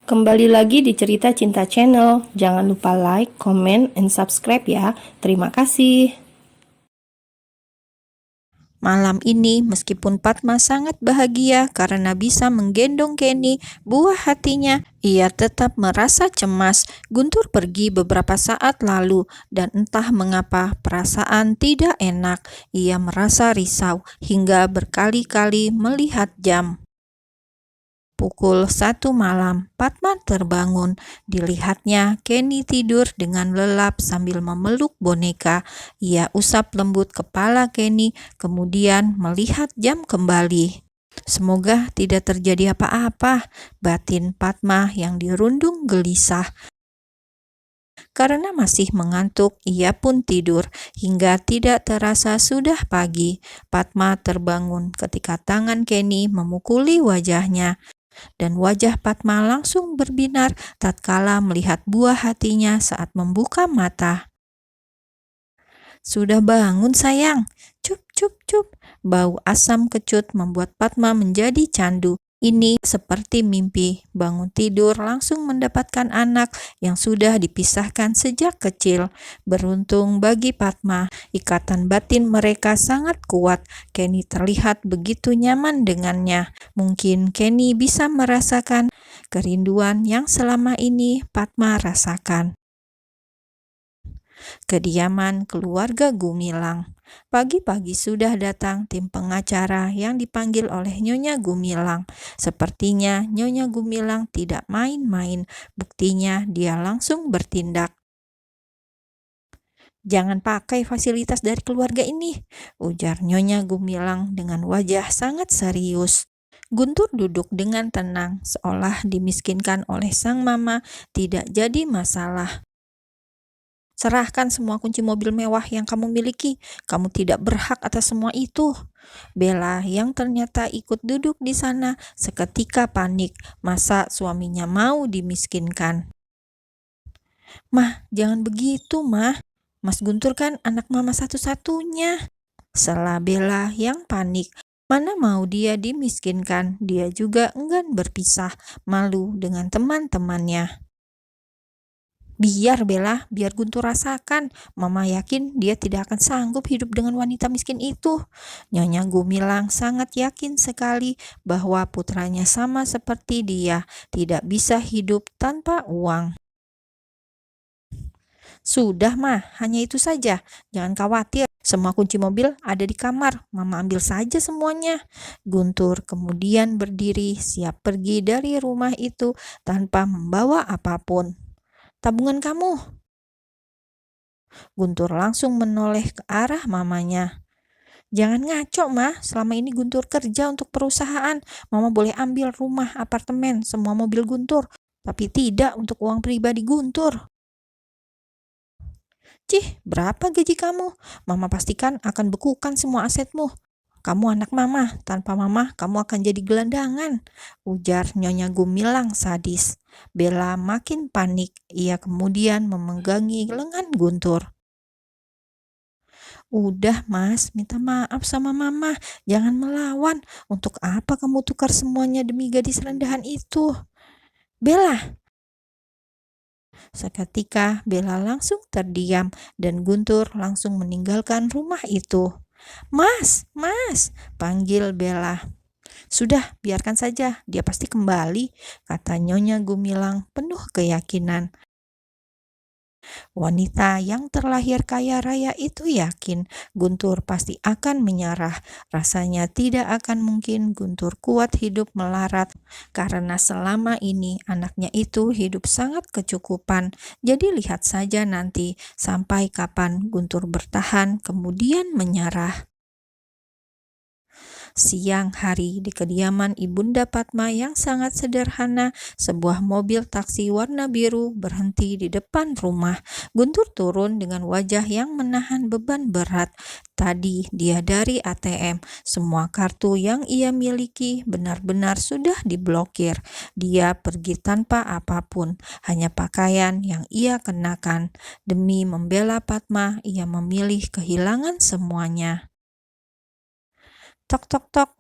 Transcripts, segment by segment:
Kembali lagi di Cerita Cinta Channel. Jangan lupa like, comment, and subscribe ya. Terima kasih. Malam ini, meskipun Padma sangat bahagia karena bisa menggendong Kenny, buah hatinya, ia tetap merasa cemas. Guntur pergi beberapa saat lalu, dan entah mengapa perasaan tidak enak. Ia merasa risau hingga berkali-kali melihat jam. Pukul 1 malam, Padma terbangun. Dilihatnya Kenny tidur dengan lelap sambil memeluk boneka. Ia usap lembut kepala Kenny, kemudian melihat jam kembali. Semoga tidak terjadi apa-apa, batin Padma yang dirundung gelisah. Karena masih mengantuk, ia pun tidur hingga tidak terasa sudah pagi. Padma terbangun ketika tangan Kenny memukuli wajahnya. Dan wajah Padma langsung berbinar tatkala melihat buah hatinya saat membuka mata. "Sudah bangun sayang?" "Cup, cup, cup." Bau asam kecut membuat Padma menjadi candu. Ini seperti mimpi. Bangun tidur langsung mendapatkan anak yang sudah dipisahkan sejak kecil. Beruntung bagi Padma, ikatan batin mereka sangat kuat. Kenny terlihat begitu nyaman dengannya. Mungkin Kenny bisa merasakan kerinduan yang selama ini Padma rasakan. Kediaman keluarga Gumilang. Pagi-pagi sudah datang tim pengacara yang dipanggil oleh Nyonya Gumilang. Sepertinya Nyonya Gumilang tidak main-main, buktinya dia langsung bertindak. "Jangan pakai fasilitas dari keluarga ini," ujar Nyonya Gumilang dengan wajah sangat serius. Guntur duduk dengan tenang, seolah dimiskinkan oleh sang mama tidak jadi masalah. "Serahkan semua kunci mobil mewah yang kamu miliki. Kamu tidak berhak atas semua itu." Bella yang ternyata ikut duduk di sana seketika panik. Masa suaminya mau dimiskinkan? "Mah, jangan begitu, Mah. Mas Guntur kan anak mama satu-satunya," sela Bella yang panik. Mana mau dia dimiskinkan, dia juga enggan berpisah, malu dengan teman-temannya. "Biar Bella, biar Guntur rasakan. Mama yakin dia tidak akan sanggup hidup dengan wanita miskin itu." Nyonya Gumilang sangat yakin sekali bahwa putranya sama seperti dia, tidak bisa hidup tanpa uang. "Sudah mah, hanya itu saja. Jangan khawatir, semua kunci mobil ada di kamar. Mama ambil saja semuanya." Guntur kemudian berdiri siap pergi dari rumah itu tanpa membawa apapun. "Tabungan kamu?" Guntur langsung menoleh ke arah mamanya. "Jangan ngaco, Mah. Selama ini Guntur kerja untuk perusahaan. Mama boleh ambil rumah, apartemen, semua mobil Guntur, tapi tidak untuk uang pribadi Guntur." "Cih, berapa gaji kamu? Mama pastikan akan bekukan semua asetmu. Kamu anak mama, tanpa mama kamu akan jadi gelandangan," ujar Nyonya Gumilang sadis. Bella makin panik. Ia kemudian memegangi lengan Guntur. "Udah Mas, minta maaf sama mama. Jangan melawan. Untuk apa kamu tukar semuanya demi gadis rendahan itu?" "Bella!" Seketika Bella langsung terdiam dan Guntur langsung meninggalkan rumah itu. "Mas, Mas!" panggil Bella. "Sudah, biarkan saja. Dia pasti kembali," kata Nyonya Gumilang penuh keyakinan. Wanita yang terlahir kaya raya itu yakin Guntur pasti akan menyerah. Rasanya tidak akan mungkin Guntur kuat hidup melarat karena selama ini anaknya itu hidup sangat kecukupan. Jadi lihat saja nanti sampai kapan Guntur bertahan kemudian menyerah. Siang hari di kediaman Ibunda Padma yang sangat sederhana, sebuah mobil taksi warna biru berhenti di depan rumah. Guntur turun dengan wajah yang menahan beban berat. Tadi dia dari ATM, semua kartu yang ia miliki benar-benar sudah diblokir. Dia pergi tanpa apapun, hanya pakaian yang ia kenakan. Demi membela Padma, ia memilih kehilangan semuanya. Tok tok tok.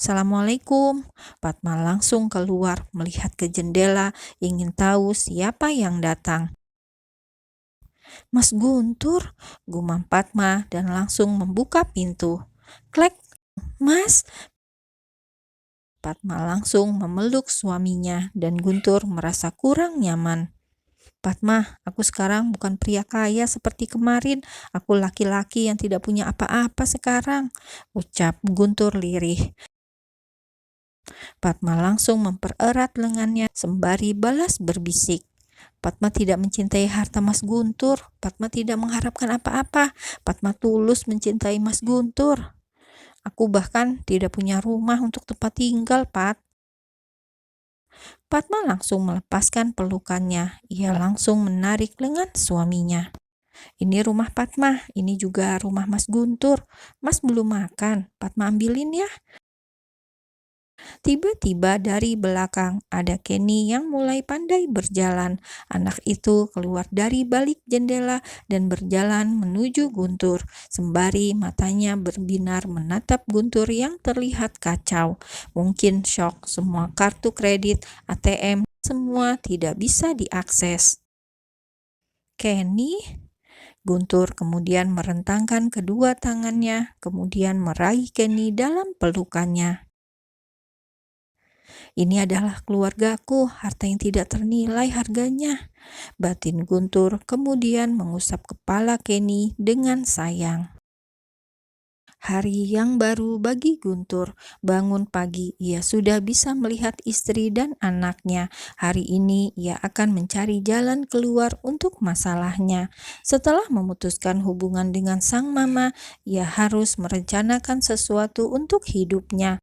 "Assalamualaikum." Padma langsung keluar melihat ke jendela, ingin tahu siapa yang datang. "Mas Guntur," gumam Padma dan langsung membuka pintu. "Klek, Mas." Padma langsung memeluk suaminya dan Guntur merasa kurang nyaman. "Padma, aku sekarang bukan pria kaya seperti kemarin. Aku laki-laki yang tidak punya apa-apa sekarang," ucap Guntur lirih. Padma langsung mempererat lengannya sembari balas berbisik. "Padma tidak mencintai harta Mas Guntur. Padma tidak mengharapkan apa-apa. Padma tulus mencintai Mas Guntur. Aku bahkan tidak punya rumah untuk tempat tinggal, Pat." Padma langsung melepaskan pelukannya. Ia langsung menarik lengan suaminya. "Ini rumah Padma, ini juga rumah Mas Guntur. Mas belum makan, Padma ambilin ya." Tiba-tiba dari belakang ada Kenny yang mulai pandai berjalan. Anak itu keluar dari balik jendela dan berjalan menuju Guntur, sembari matanya berbinar menatap Guntur yang terlihat kacau. Mungkin shock, semua kartu kredit, ATM, semua tidak bisa diakses. "Kenny?" Guntur kemudian merentangkan kedua tangannya, kemudian meraih Kenny dalam pelukannya. "Ini adalah keluargaku, harta yang tidak ternilai harganya," batin Guntur, kemudian mengusap kepala Kenny dengan sayang. Hari yang baru bagi Guntur. Bangun pagi, ia sudah bisa melihat istri dan anaknya. Hari ini ia akan mencari jalan keluar untuk masalahnya. Setelah memutuskan hubungan dengan sang mama, ia harus merencanakan sesuatu untuk hidupnya.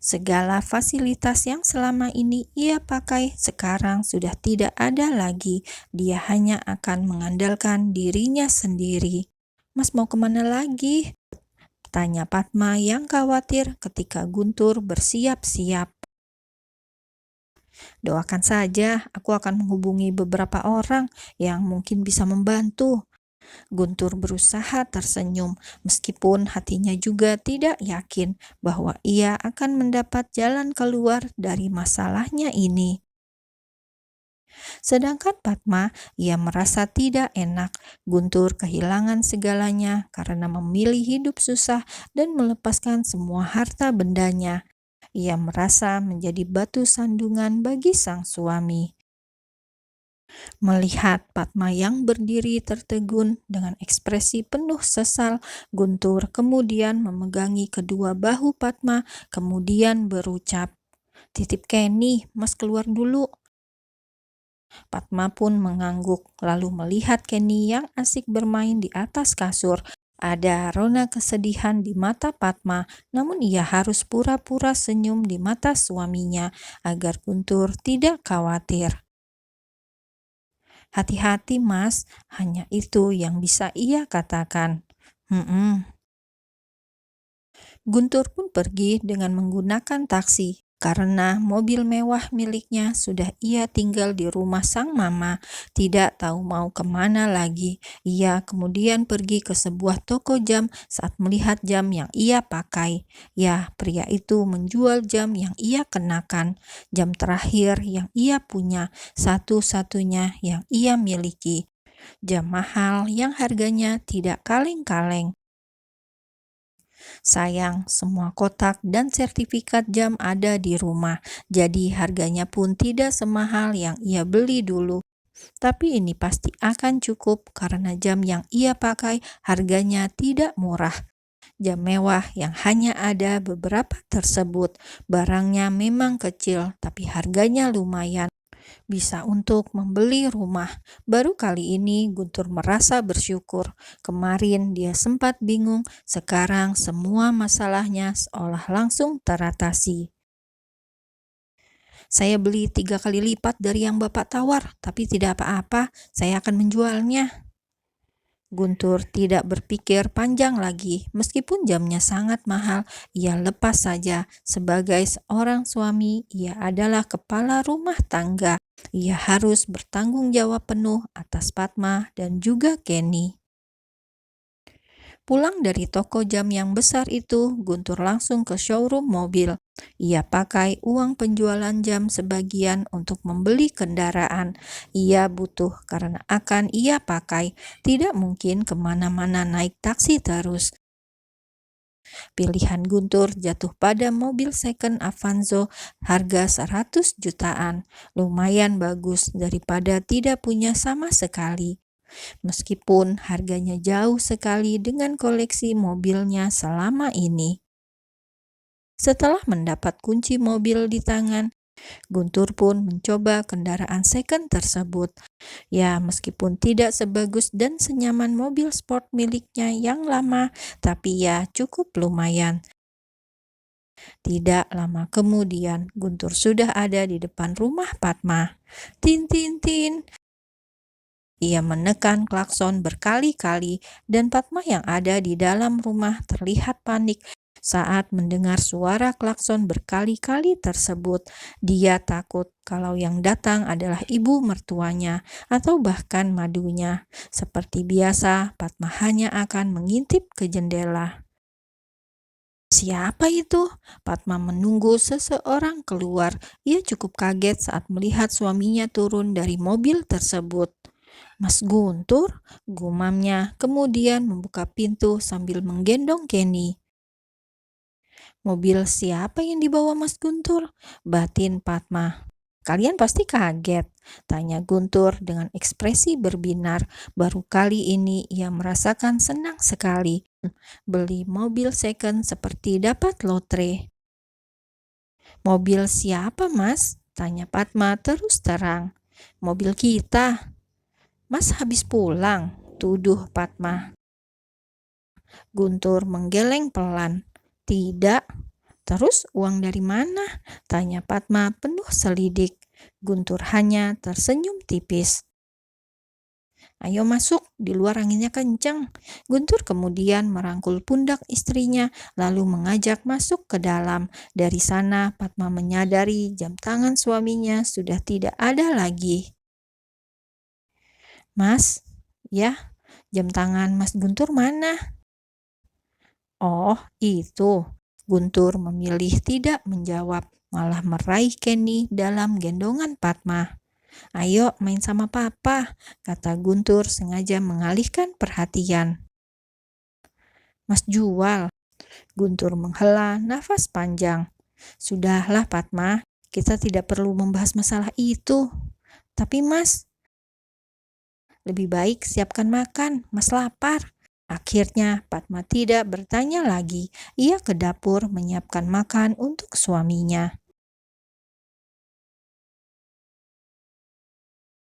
Segala fasilitas yang selama ini ia pakai sekarang sudah tidak ada lagi. Dia hanya akan mengandalkan dirinya sendiri. "Mas mau kemana lagi?" tanya Padma yang khawatir ketika Guntur bersiap-siap. "Doakan saja, aku akan menghubungi beberapa orang yang mungkin bisa membantu." Guntur berusaha tersenyum, meskipun hatinya juga tidak yakin bahwa ia akan mendapat jalan keluar dari masalahnya ini. Sedangkan Padma, ia merasa tidak enak. Guntur kehilangan segalanya karena memilih hidup susah dan melepaskan semua harta bendanya. Ia merasa menjadi batu sandungan bagi sang suami. Melihat Padma yang berdiri tertegun dengan ekspresi penuh sesal, Guntur kemudian memegangi kedua bahu Padma, kemudian berucap, "Titip Kenny, Mas keluar dulu." Padma pun mengangguk, lalu melihat Kenny yang asik bermain di atas kasur. Ada rona kesedihan di mata Padma, namun ia harus pura-pura senyum di mata suaminya agar Guntur tidak khawatir. "Hati-hati, Mas," hanya itu yang bisa ia katakan. Guntur pun pergi dengan menggunakan taksi karena mobil mewah miliknya sudah ia tinggal di rumah sang mama. Tidak tahu mau kemana lagi. Ia kemudian pergi ke sebuah toko jam saat melihat jam yang ia pakai. Ya, pria itu menjual jam yang ia kenakan. Jam terakhir yang ia punya, satu-satunya yang ia miliki. Jam mahal yang harganya tidak kaleng-kaleng. Sayang, semua kotak dan sertifikat jam ada di rumah, jadi harganya pun tidak semahal yang ia beli dulu. Tapi ini pasti akan cukup karena jam yang ia pakai harganya tidak murah. Jam mewah yang hanya ada beberapa tersebut. Barangnya memang kecil, tapi harganya lumayan. Bisa untuk membeli rumah. Baru kali ini Guntur merasa bersyukur. Kemarin dia sempat bingung, sekarang semua masalahnya seolah langsung teratasi. "Saya beli 3 kali lipat dari yang Bapak tawar, tapi tidak apa-apa, saya akan menjualnya." Guntur tidak berpikir panjang lagi. Meskipun jamnya sangat mahal, ia lepas saja. Sebagai seorang suami, ia adalah kepala rumah tangga. Ia harus bertanggung jawab penuh atas Padma dan juga Kenny. Pulang dari toko jam yang besar itu, Guntur langsung ke showroom mobil. Ia pakai uang penjualan jam sebagian untuk membeli kendaraan. Ia butuh karena akan ia pakai. Tidak mungkin kemana-mana naik taksi terus. Pilihan Guntur jatuh pada mobil second Avanza harga 100 jutaan. Lumayan bagus daripada tidak punya sama sekali. Meskipun harganya jauh sekali dengan koleksi mobilnya selama ini. Setelah mendapat kunci mobil di tangan, Guntur pun mencoba kendaraan second tersebut. Ya, meskipun tidak sebagus dan senyaman mobil sport miliknya yang lama, tapi ya cukup lumayan. Tidak lama kemudian, Guntur sudah ada di depan rumah Padma. Tin, tin, tin. Ia menekan klakson berkali-kali dan Padma yang ada di dalam rumah terlihat panik saat mendengar suara klakson berkali-kali tersebut. Dia takut kalau yang datang adalah ibu mertuanya atau bahkan madunya. Seperti biasa, Padma hanya akan mengintip ke jendela. Siapa itu? Padma menunggu seseorang keluar. Ia cukup kaget saat melihat suaminya turun dari mobil tersebut. Mas Guntur, gumamnya, kemudian membuka pintu sambil menggendong Kenny. Mobil siapa yang dibawa Mas Guntur? Batin Padma. Kalian pasti kaget, tanya Guntur dengan ekspresi berbinar. Baru kali ini ia merasakan senang sekali. Beli mobil second seperti dapat lotre. Mobil siapa, Mas? Tanya Padma terus terang. Mobil kita. Mas habis pulang, tuduh Padma. Guntur menggeleng pelan. Tidak. Terus uang dari mana? Tanya Padma penuh selidik. Guntur hanya tersenyum tipis. Ayo masuk, di luar anginnya kencang. Guntur kemudian merangkul pundak istrinya, lalu mengajak masuk ke dalam. Dari sana, Padma menyadari jam tangan suaminya sudah tidak ada lagi. Mas, ya, jam tangan Mas Guntur mana? Oh, itu. Guntur memilih tidak menjawab, malah meraih Kenny dalam gendongan Padma. Ayo main sama papa, kata Guntur sengaja mengalihkan perhatian. Mas jual. Guntur menghela nafas panjang. Sudahlah Padma, kita tidak perlu membahas masalah itu. Tapi Mas, lebih baik siapkan makan, Mas lapar. Akhirnya Padma tidak bertanya lagi. Ia ke dapur menyiapkan makan untuk suaminya.